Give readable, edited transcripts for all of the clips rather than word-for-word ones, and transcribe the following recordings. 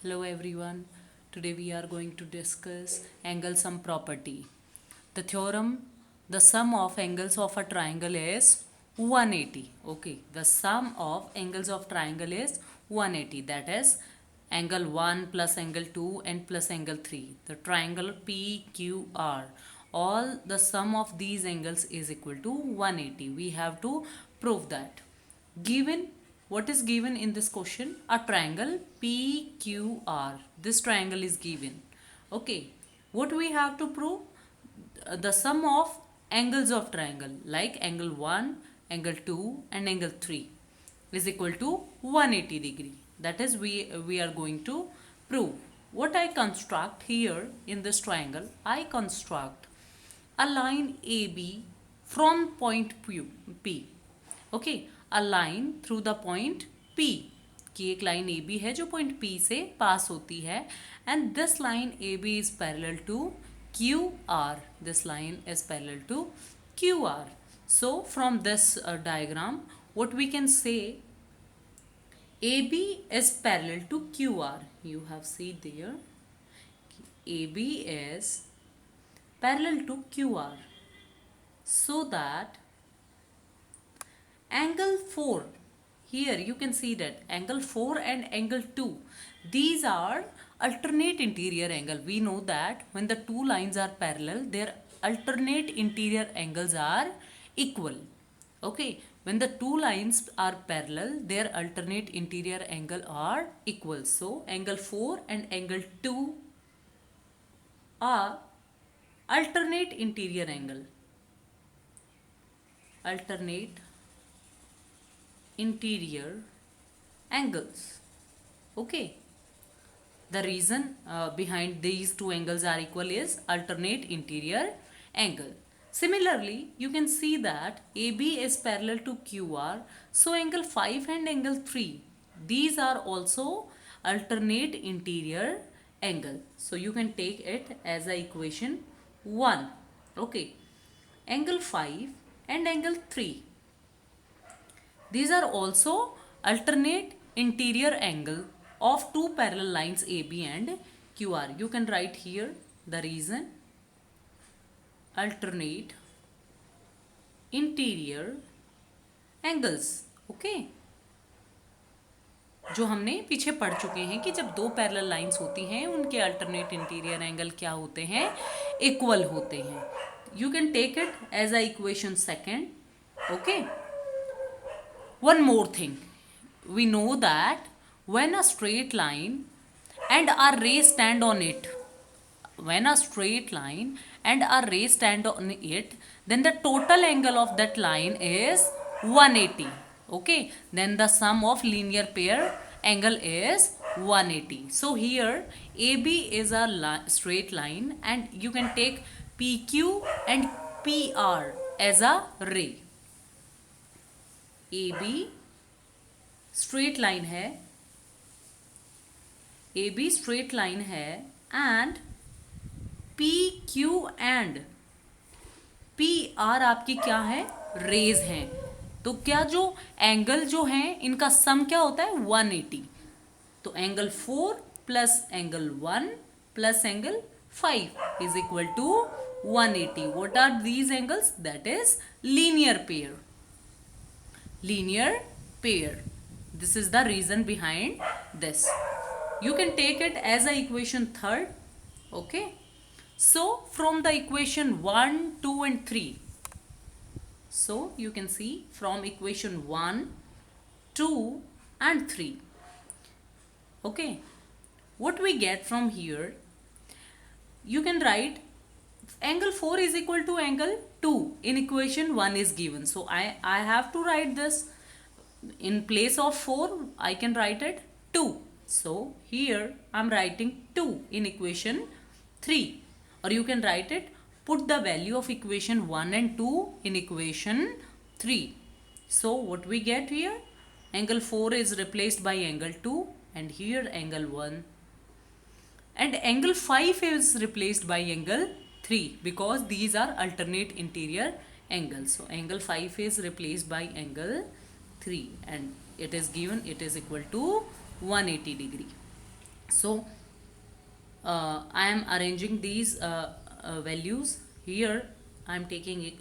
Hello everyone. Today we are going to discuss angle sum property. The theorem, the sum of angles of a triangle is 180. Okay, the sum of angles of triangle is 180. That is angle 1 plus angle 2 and plus angle 3. The triangle PQR. All the sum of these angles is equal to 180. We have to prove that. Given what is given in this question? A triangle PQR. This triangle is given. Okay. What we have to prove? The sum of angles of triangle like angle 1, angle 2 and angle 3 is equal to 180 degree. That is we are going to prove. What I construct here in this triangle, I construct a line AB from point P. Okay, a line through the point P कि एक line A B है जो point P से पास होती है and this line A B is parallel to Q R. This line is parallel to Q R. So from this diagram what we can say, AB is parallel to QR. You have seen there AB is parallel to QR, so that angle 4, here you can see that angle 4 and angle 2, these are alternate interior angle. We know that when the two lines are parallel, their alternate interior angles are equal. Okay, when the two lines are parallel, their alternate interior angle are equal. So angle 4 and angle 2 are alternate interior angle. Alternate interior angles. Okay, the reason behind these two angles are equal is alternate interior angle. Similarly, you can see that AB is parallel to QR, so angle 5 and angle 3, these are also alternate interior angle. So you can take it as a equation 1. Okay, angle 5 and angle 3, these are also alternate interior angle of two parallel lines AB and QR. You can write here the reason: alternate interior angles. Okay, जो हमने पीछे पढ़ चुके हैं कि जब दो parallel lines होती हैं उनके अल्टरनेट इंटीरियर एंगल क्या होते हैं? इक्वल होते हैं. You can take it as a equation second. Okay, one more thing, we know that when a straight line and a ray stand on it, when a straight line and a ray stand on it, then the total angle of that line is 180. Okay, then the sum of linear pair angle is 180. So here AB is a straight line and you can take PQ and PR as a ray. AB straight line है, AB straight line है and PQ and PR आपकी क्या है? Raise हैं. तो क्या जो angle जो है इनका सम क्या होता है? 180. तो angle 4 plus angle 1 plus angle 5 is equal to 180. What are these angles? That is linear pair. Linear pair. This is the reason behind this. You can take it as a equation third. Okay, so from the equation 1, 2 and 3, so you can see from equation 1, 2 and 3. Okay, what we get from here, you can write angle 4 is equal to angle 2 in equation 1 is given. So I have to write this in place of 4. I can write it 2. So here I'm writing 2 in equation 3, or you can write it, put the value of equation 1 and 2 in equation 3. So what we get here, angle 4 is replaced by angle 2 and here angle 1, and angle 5 is replaced by angle 3 because these are alternate interior angles. So angle 5 is replaced by angle 3 and it is given, it is equal to 180 degree. So I am arranging these values here. I am taking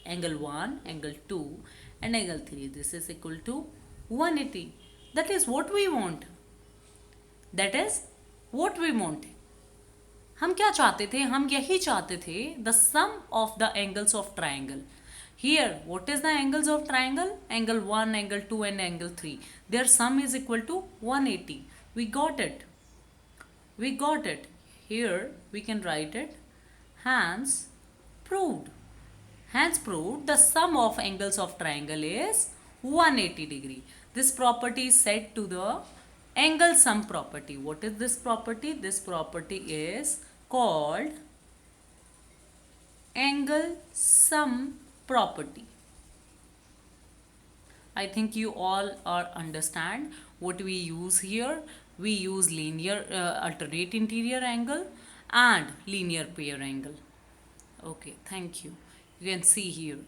angle 1, angle 2 and angle 3. This is equal to 180. That is what we want. That is what we want. हम क्या चाहते थे? हम यही चाहते थे, the sum of the angles of triangle. Here, what is the angles of triangle? Angle 1, angle 2 and angle 3. Their sum is equal to 180. We got it. We got it. Here we can write it. Hence proved. Hence proved the sum of angles of triangle is 180 degree. This property is said to the angle sum property. What is this property? This property is called angle sum property. I think you all are understand what we use here. We use linear alternate interior angle and linear pair angle. Okay, thank you. You can see here.